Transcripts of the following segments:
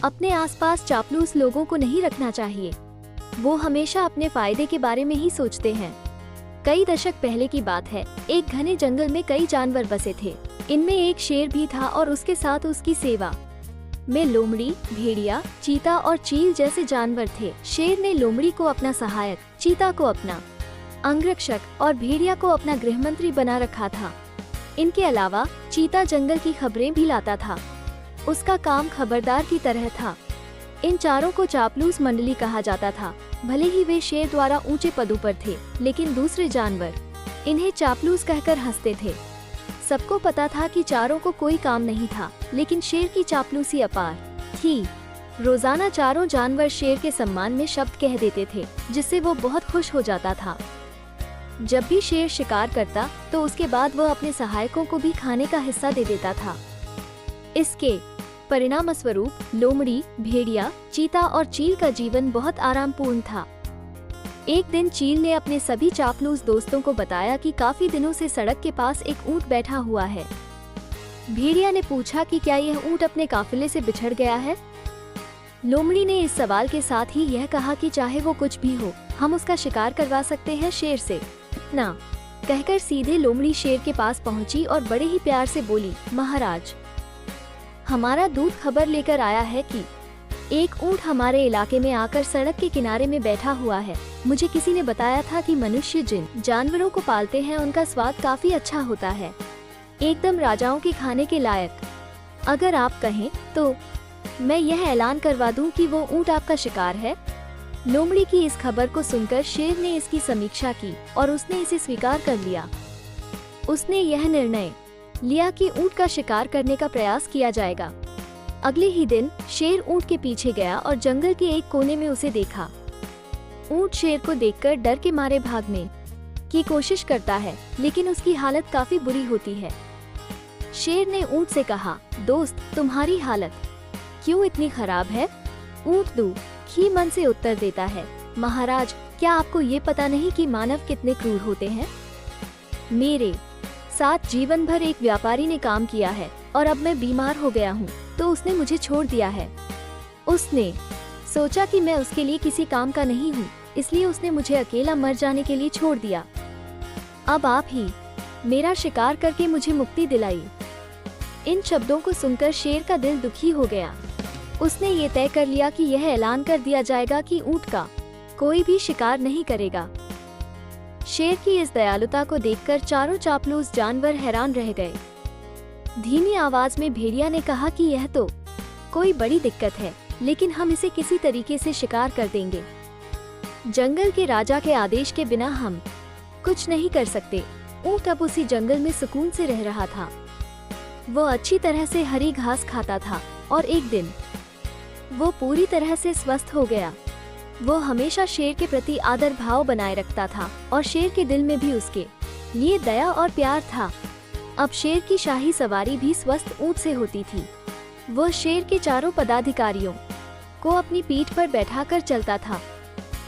अपने आसपास चापलूस लोगों को नहीं रखना चाहिए। वो हमेशा अपने फायदे के बारे में ही सोचते हैं। कई दशक पहले की बात है। एक घने जंगल में कई जानवर बसे थे। इनमें एक शेर भी था और उसके साथ उसकी सेवा में लोमड़ी, भेड़िया, चीता और चील जैसे जानवर थे। शेर ने लोमड़ी को अपना सहायक, चीता को अपना अंगरक्षक और भेड़िया को अपना गृहमंत्री बना रखा था। इनके अलावा चीता जंगल की खबरें भी लाता था। उसका काम खबरदार की तरह था। इन चारों को चापलूस मंडली कहा जाता था। भले ही वे शेर द्वारा ऊंचे पदों पर थे, लेकिन दूसरे जानवर इन्हें चापलूस कहकर हंसते थे। सबको पता था कि चारों को कोई काम नहीं था, लेकिन शेर की चापलूसी अपार थी। रोजाना चारों जानवर शेर के सम्मान में शब्द कह देते थे, जिससे वो बहुत खुश हो जाता था। जब भी शेर शिकार करता तो उसके बाद वह अपने सहायकों को भी खाने का हिस्सा दे देता था। इसके परिणाम स्वरूप लोमड़ी, भेड़िया, चीता और चील का जीवन बहुत आरामपूर्ण था। एक दिन चील ने अपने सभी चापलूस दोस्तों को बताया कि काफी दिनों से सड़क के पास एक ऊंट बैठा हुआ है। भेड़िया ने पूछा कि क्या यह ऊंट अपने काफिले से बिछड़ गया है। लोमड़ी ने इस सवाल के साथ ही यह कहा कि चाहे वो कुछ भी हो, हम उसका शिकार करवा सकते हैं शेर से ना। कहकर सीधे लोमड़ी शेर के पास पहुंची और बड़े ही प्यार से बोली, महाराज, हमारा दूत खबर लेकर आया है कि एक ऊंट हमारे इलाके में आकर सड़क के किनारे में बैठा हुआ है। मुझे किसी ने बताया था कि मनुष्य जिन जानवरों को पालते हैं उनका स्वाद काफी अच्छा होता है, एकदम राजाओं के खाने के लायक। अगर आप कहें तो मैं यह ऐलान करवा दूं कि वो ऊंट आपका शिकार है। लोमड़ी की इस खबर को सुनकर शेर ने इसकी समीक्षा की और उसने इसे स्वीकार कर लिया। उसने यह निर्णय लिया कि ऊंट का शिकार करने का प्रयास किया जाएगा। अगले ही दिन शेर ऊंट के पीछे गया और जंगल के एक कोने में उसे देखा। ऊंट शेर को देखकर डर के मारे भागने की कोशिश करता है, लेकिन उसकी हालत काफी बुरी होती है। शेर ने ऊंट से कहा, दोस्त, तुम्हारी हालत क्यों इतनी खराब है? ऊंट दुखी मन से उत्तर देता है, महाराज, क्या आपको ये पता नहीं कि मानव कितने क्रूर होते हैं? मेरे साथ जीवन भर एक व्यापारी ने काम किया है और अब मैं बीमार हो गया हूँ, तो उसने मुझे छोड़ दिया है। उसने सोचा कि मैं उसके लिए किसी काम का नहीं हूँ, इसलिए उसने मुझे अकेला मर जाने के लिए छोड़ दिया। अब आप ही मेरा शिकार करके मुझे मुक्ति दिलाई। इन शब्दों को सुनकर शेर का दिल दुखी हो गया। उसने ये तय कर लिया कि यह ऐलान कर दिया जाएगा कि ऊंट का कोई भी शिकार नहीं करेगा। शेर की इस दयालुता को देखकर चारों चापलूस जानवर हैरान रह गए। धीमी आवाज में भेड़िया ने कहा कि यह तो कोई बड़ी दिक्कत है, लेकिन हम इसे किसी तरीके से शिकार कर देंगे। जंगल के राजा के आदेश के बिना हम कुछ नहीं कर सकते। ऊंट अब उसी जंगल में सुकून से रह रहा था। वो अच्छी तरह से हरी घास खाता था और एक दिन वो पूरी तरह से स्वस्थ हो गया। वो हमेशा शेर के प्रति आदर भाव बनाए रखता था और शेर के दिल में भी उसके लिए दया और प्यार था। अब शेर की शाही सवारी भी स्वस्थ ऊंट से होती थी। वो शेर के चारों पदाधिकारियों को अपनी पीठ पर बैठाकर चलता था।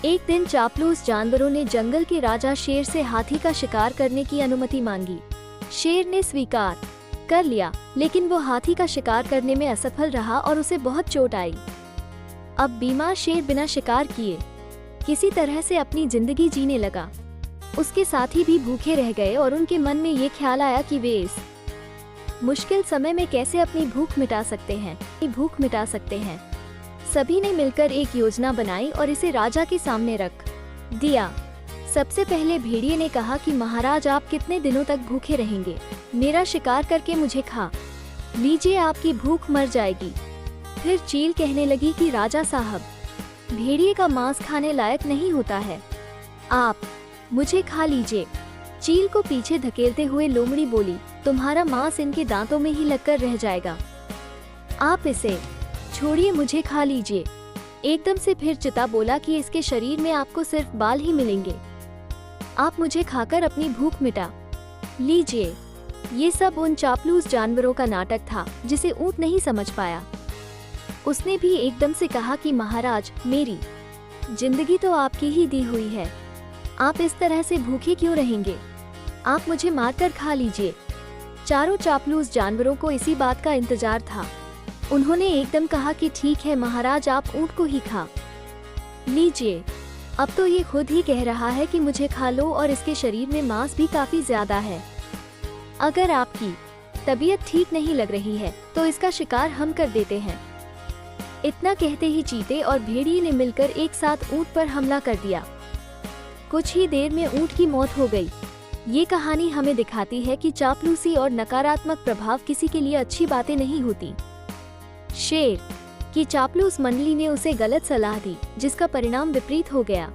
एक दिन चापलूस जानवरों ने जंगल के राजा शेर से हाथी का शिकार करने की अनुमति मांगी। शेर ने स्वीकार कर लिया, लेकिन वो हाथी का शिकार करने में असफल रहा और उसे बहुत चोट आई। अब बीमार शेर बिना शिकार किए किसी तरह से अपनी जिंदगी जीने लगा। उसके साथी भी भूखे रह गए और उनके मन में ये ख्याल आया कि वे इस मुश्किल समय में कैसे अपनी भूख मिटा सकते हैं। सभी ने मिलकर एक योजना बनाई और इसे राजा के सामने रख दिया। सबसे पहले भेड़िए ने कहा कि महाराज, आप कितने दिनों तक भूखे रहेंगे? मेरा शिकार करके मुझे खा लीजिए, आपकी भूख मर जाएगी। फिर चील कहने लगी कि राजा साहब, भेड़िए का मांस खाने लायक नहीं होता है, आप मुझे खा लीजिए। चील को पीछे धकेलते हुए लोमड़ी बोली, तुम्हारा मांस इनके दांतों में ही लगकर रह जाएगा, आप इसे छोड़िए, मुझे खा लीजिए। एकदम से फिर चिता बोला कि इसके शरीर में आपको सिर्फ बाल ही मिलेंगे, आप मुझे खाकर अपनी भूख मिटा लीजिए। ये सब उन चापलूस जानवरों का नाटक था जिसे ऊंट नहीं समझ पाया। उसने भी एकदम से कहा कि महाराज, मेरी जिंदगी तो आपकी ही दी हुई है, आप इस तरह से भूखे क्यों रहेंगे? आप मुझे मारकर खा लीजिए। चारों चापलूस जानवरों को इसी बात का इंतजार था। उन्होंने एकदम कहा कि ठीक है महाराज, आप ऊँट को ही खा लीजिए। अब तो ये खुद ही कह रहा है कि मुझे खा लो और इसके शरीर में मांस भी काफी ज्यादा है। अगर आपकी तबीयत ठीक नहीं लग रही है तो इसका शिकार हम कर देते हैं। इतना कहते ही चीते और भेड़िए ने मिलकर एक साथ ऊँट पर हमला कर दिया। कुछ ही देर में ऊँट की मौत हो गई। ये कहानी हमें दिखाती है कि चापलूसी और नकारात्मक प्रभाव किसी के लिए अच्छी बातें नहीं होती। शेर की चापलूस मंडली ने उसे गलत सलाह दी, जिसका परिणाम विपरीत हो गया।